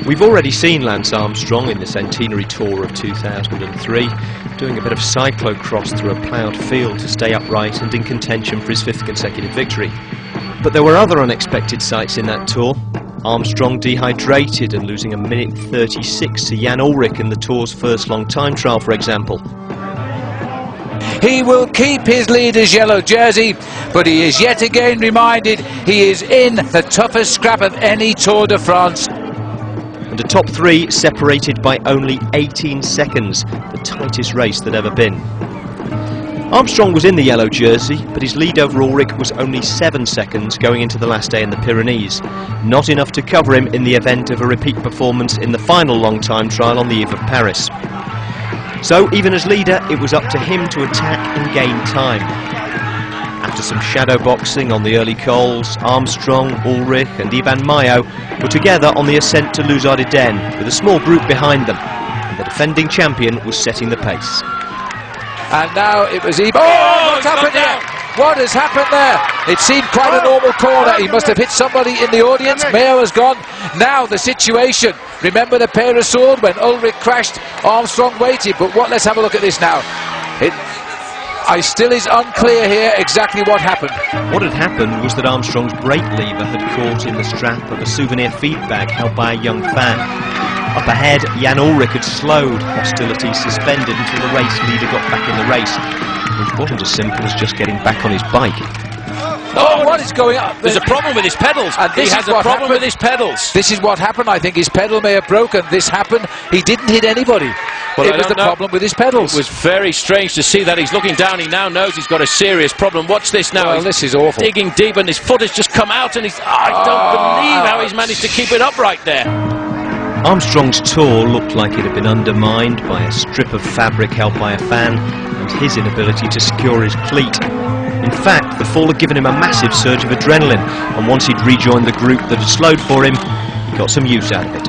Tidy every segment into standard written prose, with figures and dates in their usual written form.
We've already seen Lance Armstrong in the centenary tour of 2003 doing a bit of cyclocross through a ploughed field to stay upright and in contention for his 5th consecutive victory. But there were other unexpected sights in that tour. Armstrong dehydrated and losing a minute 36 to Jan Ullrich in the tour's first long time trial, for example. He will keep his leader's yellow jersey, but he is yet again reminded he is in the toughest scrap of any Tour de France. And a top 3 separated by only 18 seconds, the tightest race that ever been. Armstrong was in the yellow jersey, but his lead over Ullrich was only 7 seconds going into the last day in the Pyrenees. Not enough to cover him in the event of a repeat performance in the final long time trial on the eve of Paris. So, even as leader, it was up to him to attack and gain time. After some shadow boxing on the early cols, Armstrong, Ullrich and Iban Mayo were together on the ascent to Les Ardennes, with a small group behind them, and the defending champion was setting the pace. And now it was Iban. Oh, what's happened there? What has happened there? It seemed quite a normal corner. He must have hit somebody in the audience. Mayo has gone. Now the situation. Remember the pair of sword when Ullrich crashed, Armstrong waited. But let's have a look at this now. It still is unclear here exactly what happened. What had happened was that Armstrong's brake lever had caught in the strap of a souvenir feed bag held by a young fan. Up ahead, Jan Ullrich had slowed, hostilities suspended until the race leader got back in the race, which wasn't as simple as just getting back on his bike. Oh, what is going on? There's a problem with his pedals. He has a problem with his pedals. This is what happened. I think his pedal may have broken. This happened. He didn't hit anybody. Well, it was the problem with his pedals. It was very strange to see that. He's looking down. He now knows he's got a serious problem. Watch this now. Well, this is awful. Digging deep and his foot has just come out and I don't believe how he's managed to keep it upright there. Armstrong's tour looked like it had been undermined by a strip of fabric held by a fan and his inability to secure his cleat. In fact, the fall had given him a massive surge of adrenaline, and once he'd rejoined the group that had slowed for him, he got some use out of it.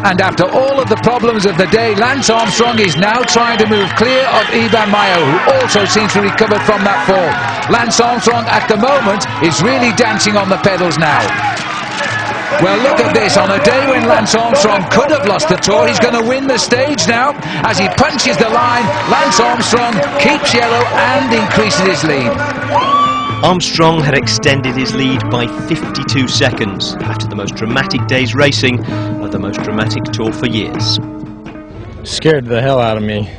And after all of the problems of the day, Lance Armstrong is now trying to move clear of Iban Mayo, who also seems to recover from that fall. Lance Armstrong at the moment is really dancing on the pedals now. Well, look at this. On a day when Lance Armstrong could have lost the tour, he's going to win the stage now. As he punches the line, Lance Armstrong keeps yellow and increases his lead. Armstrong had extended his lead by 52 seconds after the most dramatic day's racing of the most dramatic tour for years. Scared the hell out of me.